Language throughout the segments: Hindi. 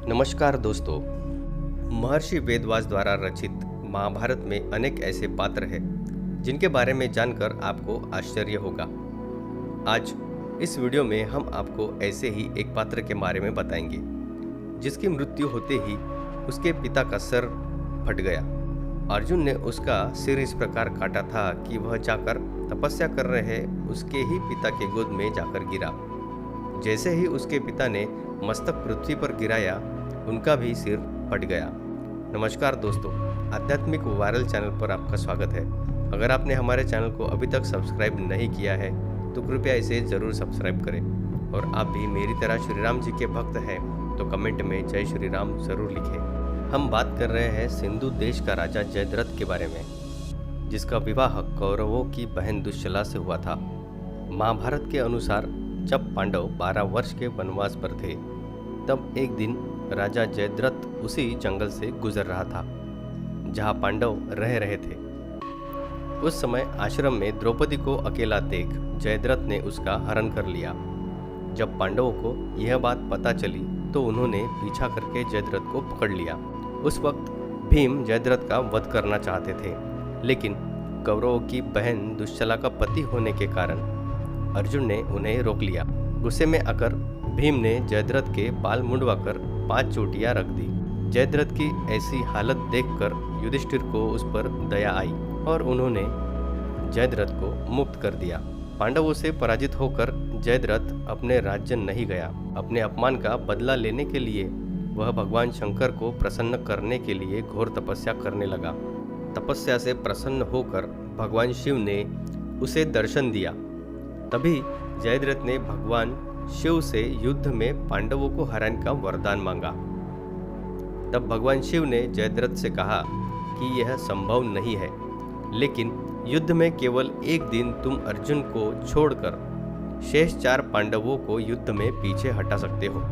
नमस्कार दोस्तों। महर्षि वेदव्यास द्वारा रचित महाभारत में अनेक ऐसे पात्र हैं जिनके बारे में जानकर आपको आश्चर्य होगा। आज इस वीडियो में हम आपको ऐसे ही एक पात्र के बारे में बताएंगे जिसकी मृत्यु होते ही उसके पिता का सर फट गया। अर्जुन ने उसका सिर इस प्रकार काटा था कि वह जाकर तपस्या कर रहे उसके ही पिता के गोद में जाकर गिरा। जैसे ही उसके पिता ने मस्तक पृथ्वी पर गिराया, उनका भी सिर फट गया। नमस्कार दोस्तों, आध्यात्मिक वायरल चैनल पर आपका स्वागत है। अगर आपने हमारे चैनल को अभी तक सब्सक्राइब नहीं किया है तो कृपया इसे ज़रूर सब्सक्राइब करें। और आप भी मेरी तरह श्री राम जी के भक्त हैं तो कमेंट में जय श्री राम ज़रूर लिखें। हम बात कर रहे हैं सिंधु देश का राजा जयद्रथ के बारे में, जिसका विवाह कौरवों की बहन दुश्शला से हुआ था। महाभारत के अनुसार जब पांडव 12 वर्ष के वनवास पर थे, तब एक दिन राजा जयद्रथ उसी जंगल से गुजर रहा था जहां पांडव रह रहे थे। उस समय आश्रम में द्रौपदी को अकेला देख जयद्रथ ने उसका हरण कर लिया। जब पांडवों को यह बात पता चली तो उन्होंने पीछा करके जयद्रथ को पकड़ लिया। उस वक्त भीम जयद्रथ का वध करना चाहते थे, लेकिन कौरवों की बहन दुश्शला का पति होने के कारण अर्जुन ने उन्हें रोक लिया। गुस्से में आकर भीम ने जयद्रथ के बाल मुंडवाकर 5 चोटियां रख दी। जयद्रथ की ऐसी हालत देखकर युधिष्ठिर को उस पर दया आई और उन्होंने जयद्रथ को मुक्त कर दिया। पांडवों से पराजित होकर जयद्रथ अपने राज्य नहीं गया। अपने अपमान का बदला लेने के लिए वह भगवान शंकर को प्रसन्न करने के लिए घोर तपस्या करने लगा। तपस्या से प्रसन्न होकर भगवान शिव ने उसे दर्शन दिया। तभी जयद्रथ ने भगवान शिव से युद्ध में पांडवों को हराने का वरदान मांगा। तब भगवान शिव ने जयद्रथ से कहा कि यह संभव नहीं है, लेकिन युद्ध में केवल एक दिन तुम अर्जुन को छोड़कर शेष 4 पांडवों को युद्ध में पीछे हटा सकते हो।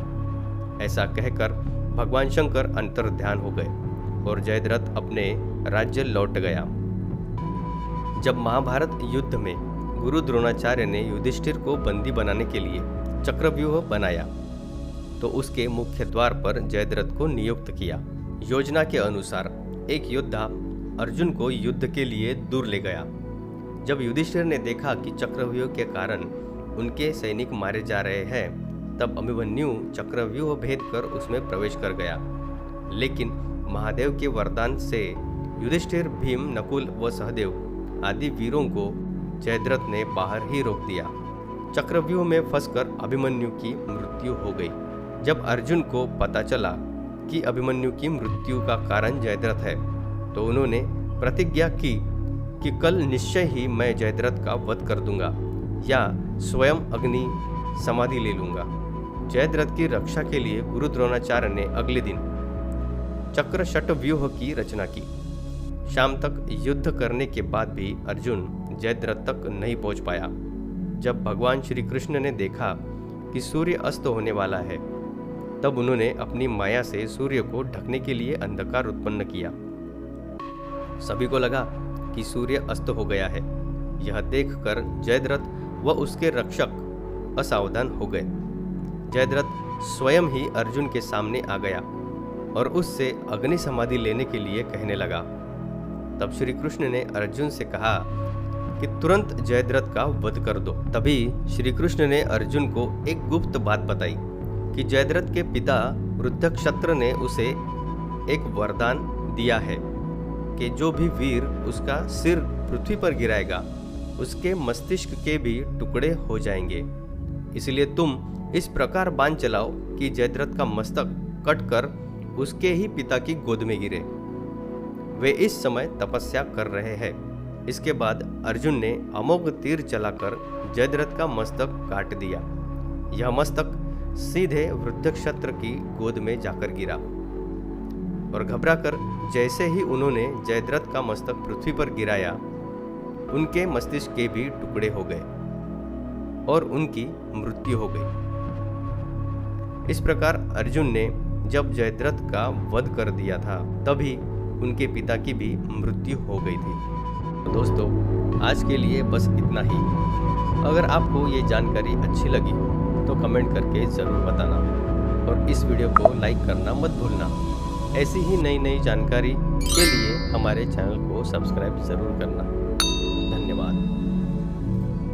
ऐसा कहकर भगवान शंकर अंतर्ध्यान हो गए और जयद्रथ अपने राज्य लौट गया। जब महाभारत युद्ध में गुरु द्रोणाचार्य ने युधिष्ठिर को बंदी बनाने के लिए चक्रव्यूह बनाया तो उसके मुख्य द्वार पर जयद्रथ को नियुक्त किया। योजना के अनुसार एक योद्धा अर्जुन को युद्ध के लिए दूर ले गया। जब युधिष्ठिर ने देखा कि चक्रव्यूह के कारण उनके सैनिक मारे जा रहे हैं, तब अभिमन्यु चक्रव्यूह भेद कर उसमें प्रवेश कर गया। लेकिन महादेव के वरदान से युधिष्ठिर, भीम, नकुल व सहदेव आदि वीरों को जयद्रथ ने बाहर ही रोक दिया। चक्रव्यूह में फंसकर अभिमन्यु की मृत्यु हो गई। जब अर्जुन को पता चला कि अभिमन्यु की मृत्यु का कारण जयद्रथ है, तो उन्होंने प्रतिज्ञा की कि कल निश्चय ही मैं जयद्रथ का वध कर दूंगा या स्वयं अग्नि समाधि ले लूंगा। जयद्रथ की रक्षा के लिए गुरु द्रोणाचार्य ने अगले दिन चक्रशट व्यूह की रचना की। शाम तक युद्ध करने के बाद भी अर्जुन जयद्रथ तक नहीं पहुंच पाया। जब भगवान श्री कृष्ण ने देखा कि सूर्य अस्त होने वाला है, तब उन्होंने अपनी माया से सूर्य को ढकने के लिए अंधकार उत्पन्न किया। सभी को लगा कि सूर्य अस्त हो गया है। यह देखकर जयद्रथ व उसके रक्षक असावधान हो गए। जयद्रथ स्वयं ही अर्जुन के सामने आ गया और उससे अग्नि समाधि लेने के लिए कहने लगा। तब श्री कृष्ण ने अर्जुन से कहा कि तुरंत जयद्रथ का वध कर दो। तभी श्री कृष्ण ने अर्जुन को एक गुप्त बात बताई कि जयद्रथ के पिता वृद्धक्षत्र ने उसे एक वरदान दिया है कि जो भी वीर उसका सिर पृथ्वी पर गिराएगा, उसके मस्तिष्क के भी टुकड़े हो जाएंगे। इसलिए तुम इस प्रकार बाण चलाओ कि जयद्रथ का मस्तक कटकर उसके ही पिता की गोद में गिरे। वे इस समय तपस्या कर रहे हैं। इसके बाद अर्जुन ने अमोघ तीर चलाकर जयद्रथ का मस्तक काट दिया। यह मस्तक सीधे वृद्धक्षत्र की गोद में जाकर गिरा और घबराकर जैसे ही उन्होंने जयद्रथ का मस्तक पृथ्वी पर गिराया, उनके मस्तिष्क के भी टुकड़े हो गए और उनकी मृत्यु हो गई। इस प्रकार अर्जुन ने जब जयद्रथ का वध कर दिया था, तभी उनके पिता की भी मृत्यु हो गई थी। तो दोस्तों, आज के लिए बस इतना ही। अगर आपको ये जानकारी अच्छी लगी हो तो कमेंट करके ज़रूर बताना। और इस वीडियो को लाइक करना मत भूलना। ऐसी ही नई नई जानकारी के लिए हमारे चैनल को सब्सक्राइब ज़रूर करना।